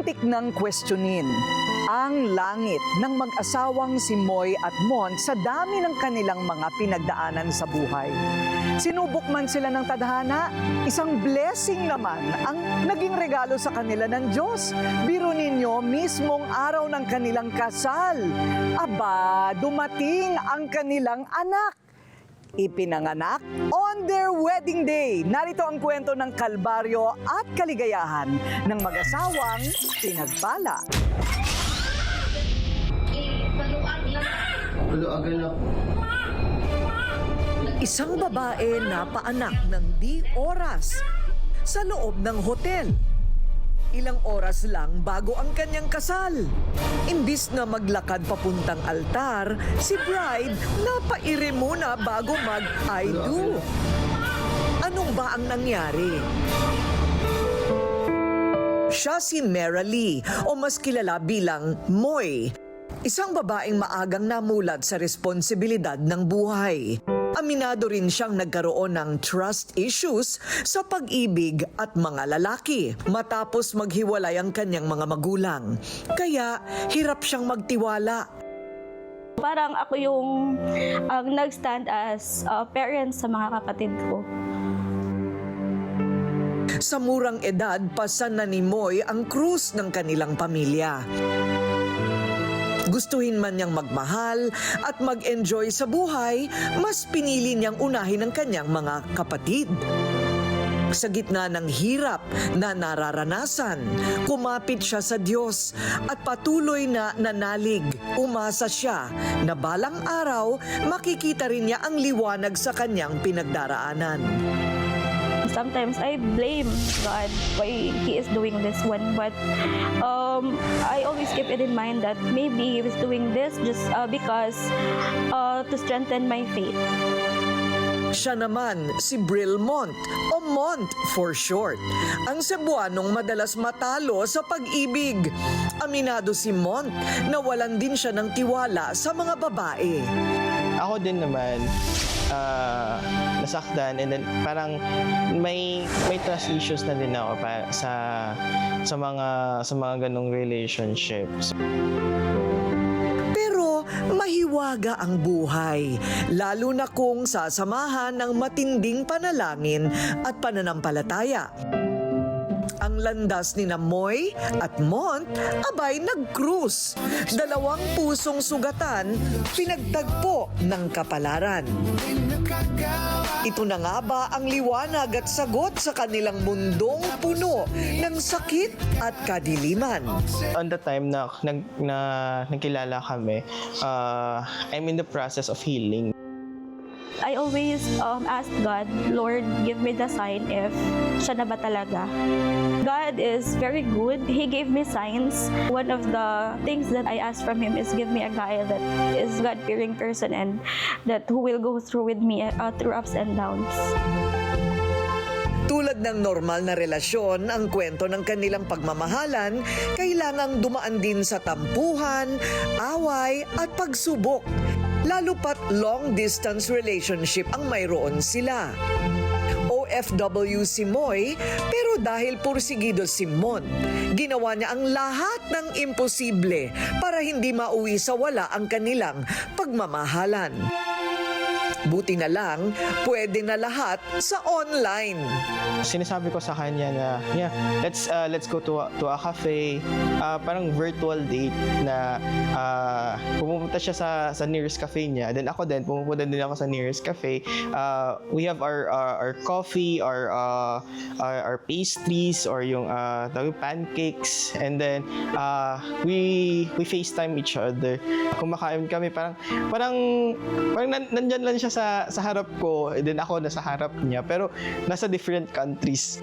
Muntik nang questionin ang langit ng mag-asawang si Moy at Mon sa dami ng kanilang mga pinagdaanan sa buhay. Sinubok man sila ng tadhana, isang blessing naman ang naging regalo sa kanila ng Diyos. Biro ninyo, mismong araw ng kanilang kasal. Aba, dumating ang kanilang anak. Ipinanganak on their wedding day. Narito ang kwento ng kalbaryo at kaligayahan ng mag-asawang pinagpala. Isang babae na paanak ng di oras sa loob ng hotel. Ilang oras lang bago ang kanyang kasal. Imbis na maglakad papuntang altar, si bride napaire muna bago mag-I do. Anong ba ang nangyari? Siya si Mera Lee o mas kilala bilang Moy. Isang babaeng maagang namulat sa responsibilidad ng buhay. Aminado rin siyang nagkaroon ng trust issues sa pag-ibig at mga lalaki matapos maghiwalay ang kanyang mga magulang. Kaya hirap siyang magtiwala. Parang ako yung nag-stand as parents sa mga kapatid ko. Sa murang edad, pasan na ni Moy ang krus ng kanilang pamilya. Gustuhin man niyang magmahal at mag-enjoy sa buhay, mas pinili niyang unahin ang kanyang mga kapatid. Sa gitna ng hirap na nararanasan, kumapit siya sa Diyos at patuloy na nanalig. Umasa siya na balang araw makikita rin niya ang liwanag sa kanyang pinagdaraanan. Sometimes I blame God why He is doing this one, but I always keep it in mind that maybe He was doing this just because to strengthen my faith. Siya naman si Bril Mont o Mont for short. Ang Cebuanong madalas matalo sa pag-ibig. Aminado si Mont na walan din siya ng tiwala sa mga babae. Ako din naman, nasaktan, and then parang may trust issues na din ako sa mga ganong relationships. Pero mahiwaga ang buhay, lalo na kung sasamahan ng matinding panalangin at pananampalataya. Ang landas ni Moy at Mont abay nag-cruise. 2 pusong sugatan, pinagtagpo ng kapalaran. Ito na nga ba ang liwanag at sagot sa kanilang mundong puno ng sakit at kadiliman? On the time na nagkilala kami, I'm in the process of healing. I always ask God, Lord, give me the sign if siya na ba talaga. God is very good. He gave me signs. One of the things that I asked from Him is give me a guy that is God-fearing person and that who will go through with me through ups and downs. Tulad ng normal na relasyon, ang kwento ng kanilang pagmamahalan, kailangang dumaan din sa tampuhan, away at pagsubok. Lalo pat long-distance relationship ang mayroon sila. OFW si Moy, pero dahil pursigido si Mon, ginawa niya ang lahat ng imposible para hindi mauwi sa wala ang kanilang pagmamahalan. Buti na lang, pwede na lahat sa online. Sinasabi ko sa kanya na, yeah, let's go to a cafe, parang virtual date na pumunta siya sa nearest cafe niya. Then ako din, pumunta din ako sa nearest cafe. We have our coffee, our pastries, or yung pancakes, and then we FaceTime each other. Kumakain kami, parang nandyan lang siya sa harap ko, then ako nasa harap niya, pero nasa different countries.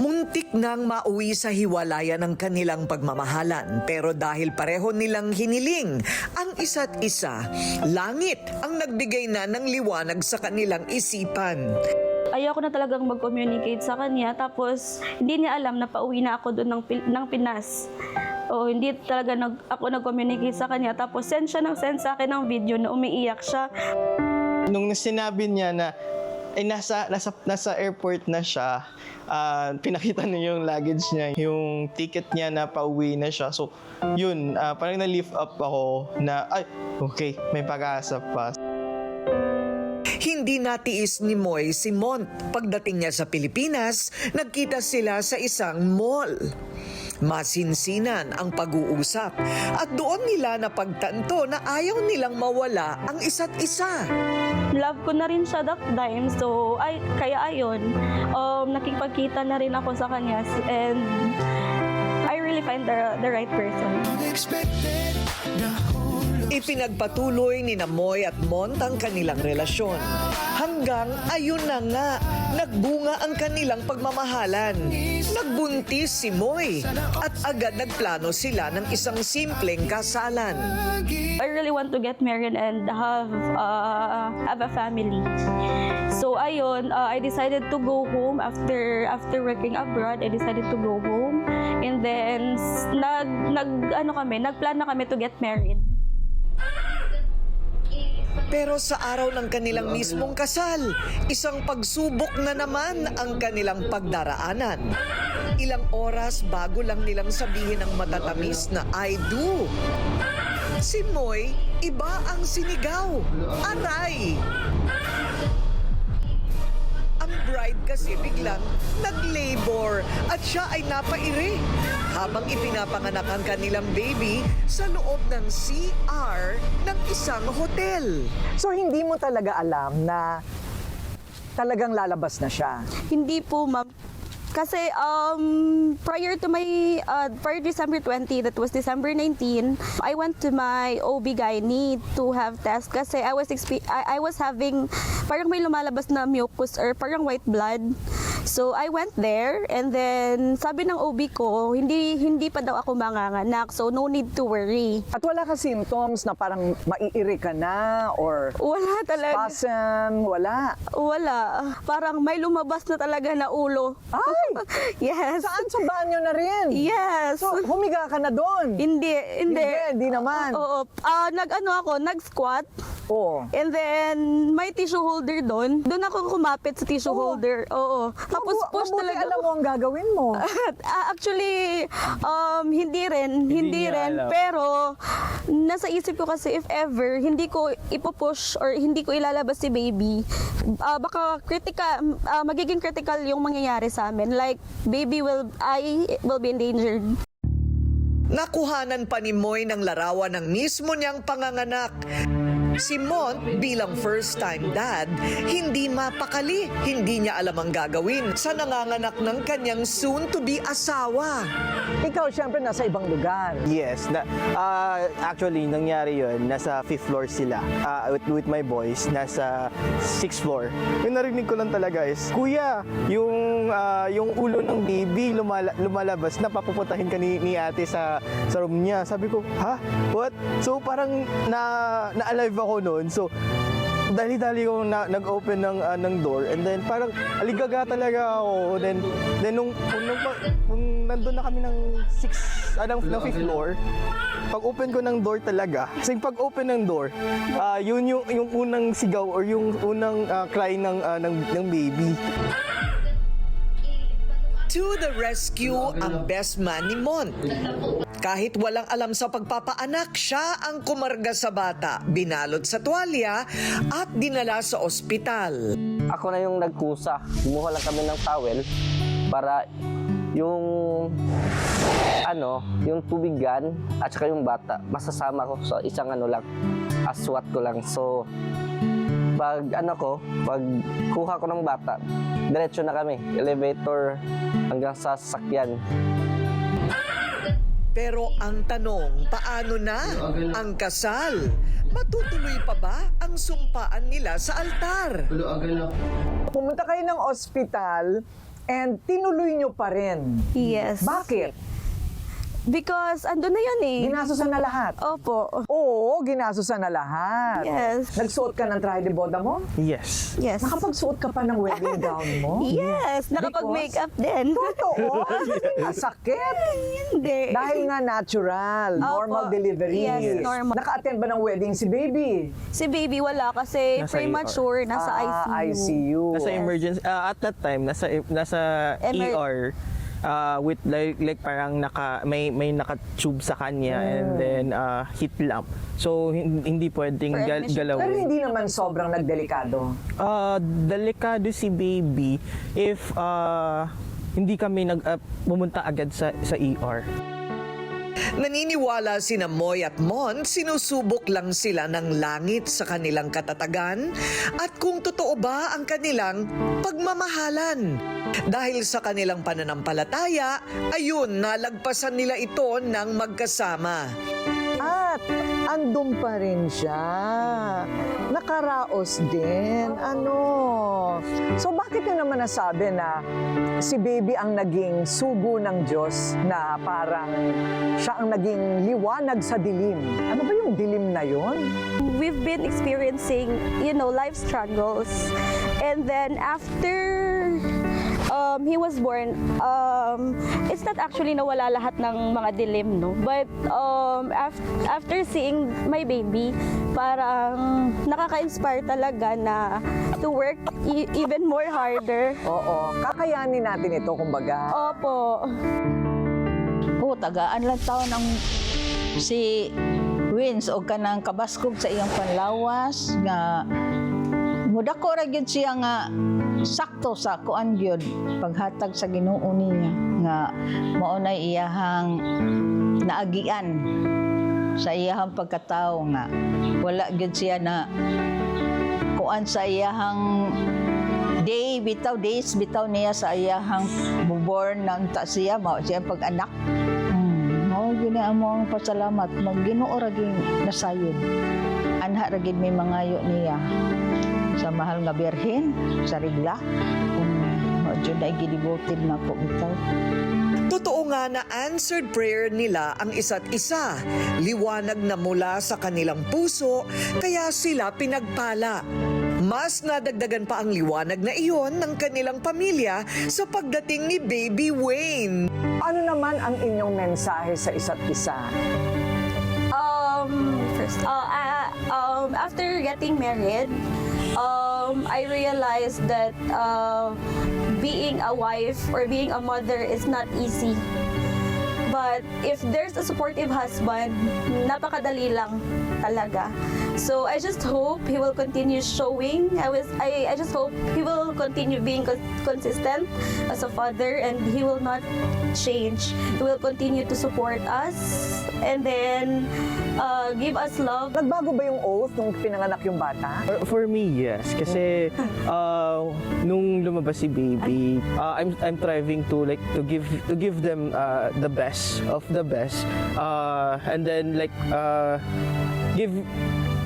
Muntik nang mauwi sa hiwalayan ng kanilang pagmamahalan, pero dahil pareho nilang hiniling ang isa't isa, langit ang nagbigay na ng liwanag sa kanilang isipan. Ayoko na talagang mag-communicate sa kanya, tapos hindi niya alam na pauwi na ako doon ng Pinas. Hindi talaga ako nag-communicate sa kanya, tapos send siya sa akin ng video na umiiyak siya. Nung sinabi niya na nasa airport na siya. Pinakita niya yung luggage niya, yung ticket niya na pauwi na siya. So, yun, parang na-lift up ako na, ay, okay, may pag-asa pa. Hindi natiis ni Moy si Mont. Pagdating niya sa Pilipinas, nagkita sila sa isang mall. Masinsinan ang pag-uusap at doon nila napagtanto na ayaw nilang mawala ang isa't isa. Love ko na rin siya that time. So, kaya ayun, nakipagkita na rin ako sa kanya. And I really find the right person. Ipinagpatuloy ni Moy at Mont ang kanilang relasyon. Hanggang ayun na nga, nagbunga ang kanilang pagmamahalan. Nagbuntis si Moy at agad nagplano sila ng isang simpleng kasalan. I really want to get married and have a family. So ayun, I decided to go home after working abroad. I decided to go home and then nagplano kami to get married. Pero sa araw ng kanilang mismong kasal, isang pagsubok na naman ang kanilang pagdaraanan. Ilang oras bago lang nilang sabihin ang matatamis na I do. Si Moy, iba ang sinigaw. Aray! Ang bride kasi biglang nag-labor at siya ay napairi habang ipinapanganak ang kanilang baby sa loob ng CR ng isang hotel. So hindi mo talaga alam na talagang lalabas na siya? Hindi po, ma'am. Kasi prior December 20, that was December 19, I went to my OB-GYN to have test kasi I was having parang may lumalabas na mucus or parang white blood. So I went there and then sabi ng OB ko, hindi pa daw ako manganganak, so no need to worry. At wala ka symptoms na parang maiiri ka na or Wala talaga. spasm, wala? Wala. Parang may lumabas na talaga na ulo. Ay! Yes. Saan? Sa banyo na rin? Yes. So, humiga ka na doon? Hindi naman. Oo. Nag-squat. Oo. And then, may tissue holder doon. Doon ako kumapit sa tissue holder. Oo. Tapos push Mabuti talaga. alam mo ang gagawin mo. Actually, hindi rin. alam. Pero, nasa isip ko kasi if ever, hindi ko ipupush or hindi ko ilalabas si baby, baka magiging critical yung mangyayari sa amin. Like, I will be endangered. Nakuhanan pa ni Moy ng larawan ng mismo niyang panganganak. Si Mont bilang first-time dad, hindi mapakali, hindi niya alam ang gagawin sa nanganganak ng kanyang soon-to-be asawa. Ikaw, syempre, nasa ibang lugar. Yes, actually nangyari yun, nasa 5th floor sila with my boys, nasa 6th floor. Yung narinig ko lang talaga is, Kuya, yung ulo ng baby lumalabas na papuputahin ka ni ate sa room niya. Sabi ko, ha? What? So parang na-alive ako noon. So dali-dali ko nag-open ng door and then parang aligaga talaga ako. Then nung nandun na kami ng 5th floor, pag-open ko ng door talaga, kasi pag-open ng door, yun yung unang sigaw or yung unang cry ng baby. To the rescue ang best man ni Mont. Kahit walang alam sa pagpapaanak, siya ang kumarga sa bata, binalot sa tuwalya at dinala sa ospital. Ako na yung nagkusa. Kumuha lang kami ng towel para yung tubigan at saka yung bata, masasama ko sa isang aswat ko lang. So, pag kuha ko ng bata, diretso na kami, elevator hanggang sa sasakyan. Pero ang tanong, paano na ang kasal? Matutuloy pa ba ang sumpaan nila sa altar? Pumunta kayo ng ospital and tinuloy nyo pa rin. Yes. Bakit? Because andun na yun eh. Ginasusan na lahat. Opo. Oo, ginasusan na lahat. Yes. Nagsuot ka ng traje de boda mo? Yes. Yes. Nakapagsuot ka pa ng wedding gown mo? Yes. Nakapag-makeup din. Totoo? Masakit. Hindi. Dahil nga natural, normal Opo. delivery. Yes, normal. Naka-attend ba ng wedding si baby? Si baby wala kasi Nasa premature, nasa ICU. ICU. Nasa emergency at that time nasa ER with like parang may naka-tube sa kanya and then heat lamp. So hindi pwedeng For admission. Pero galawin. hindi naman sobrang nagdelikado. Delikado si baby if hindi kami pumunta agad sa ER. Naniniwala sina Moy at Mon, sinusubok lang sila ng langit sa kanilang katatagan at kung totoo ba ang kanilang pagmamahalan. Dahil sa kanilang pananampalataya, ayun, nalagpasan nila ito ng magkasama. At andun pa rin siya. Nakaraos din. So bakit nyo naman nasabi na si baby ang naging sugo ng Diyos na parang siya ang naging liwanag sa dilim? Ano ba yung dilim na yon? We've been experiencing, life struggles. And then after he was born, it's not actually nawala lahat ng mga dilim, no? But after seeing my baby, parang nakaka-inspire talaga na to work even more harder. Oo, kakayanin natin ito, kumbaga. Opo. Tagaan lang taon ng si Wins o kanang kabaskog sa iyang panlawas nga mudako ra gyud siya nga sakto sa kuan gyud paghatag sa Ginoo niya nga mao nay iyahang naagian sa iyahang pagkatao nga wala gyud siya na kuan sa iyahang days bitaw niya sa iyahang buborn nang ta siya mao siya pag-anak. Mao gyud na among pasalamat Ginoo ra gyud nasayod. Anha ra gyud may mangayo niya sa mahal nga birhen sa regla. Mao gyud ay gidevoted na ko bitaw. Totoo nga na answered prayer nila ang isa't isa. Liwanag na mula sa kanilang puso, kaya sila pinagpala. Mas nadagdagan pa ang liwanag na iyon ng kanilang pamilya sa pagdating ni Baby Wayne. Ano naman ang inyong mensahe sa isa't isa? First, after getting married, I realized that being a wife or being a mother is not easy. But if there's a supportive husband, napakadali lang talaga. So I just hope he will continue showing. I just hope he will continue being consistent as a father and he will not change. He will continue to support us and then give us love. Nagbago ba yung oath nung pinanganak yung bata? For me, yes. Kasi nung lumabas si baby, I'm striving to give them the best of the best. And then give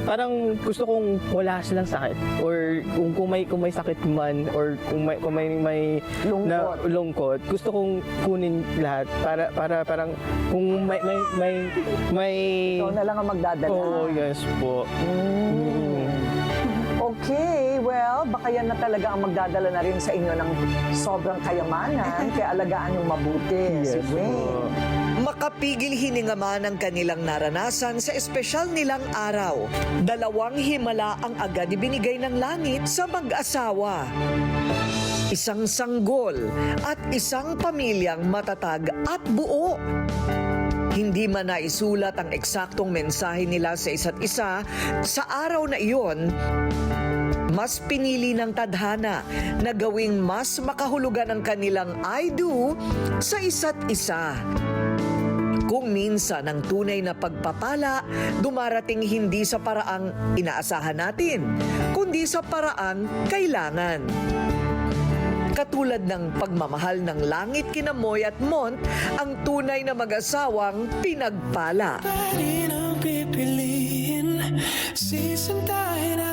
parang gusto kong wala silang sakit or kung may sakit man or kung may lungkot, gusto kong kunin lahat para parang kung may Ikaw na lang ang magdadala. Oo, yes po. Okay, well, baka yan na talaga ang magdadala na rin sa inyo ng sobrang kayamanan, kaya alagaan yung mabuti si Yes Wayne. po. Makapigil hininga man ang kanilang naranasan sa espesyal nilang araw. 2 himala ang agad ibinigay ng langit sa mag-asawa. Isang sanggol at isang pamilyang matatag at buo. Hindi man naisulat ang eksaktong mensahe nila sa isa't isa sa araw na iyon, mas pinili ng tadhana na gawing mas makahulugan ang kanilang I do sa isa't isa. Kung minsan ang tunay na pagpapala dumarating hindi sa paraang inaasahan natin, kundi sa paraang kailangan. Katulad ng pagmamahal ng langit kina Moy at Mont, ang tunay na mag-asawang pinagpala. Pwede nang pipiliin, sisintahin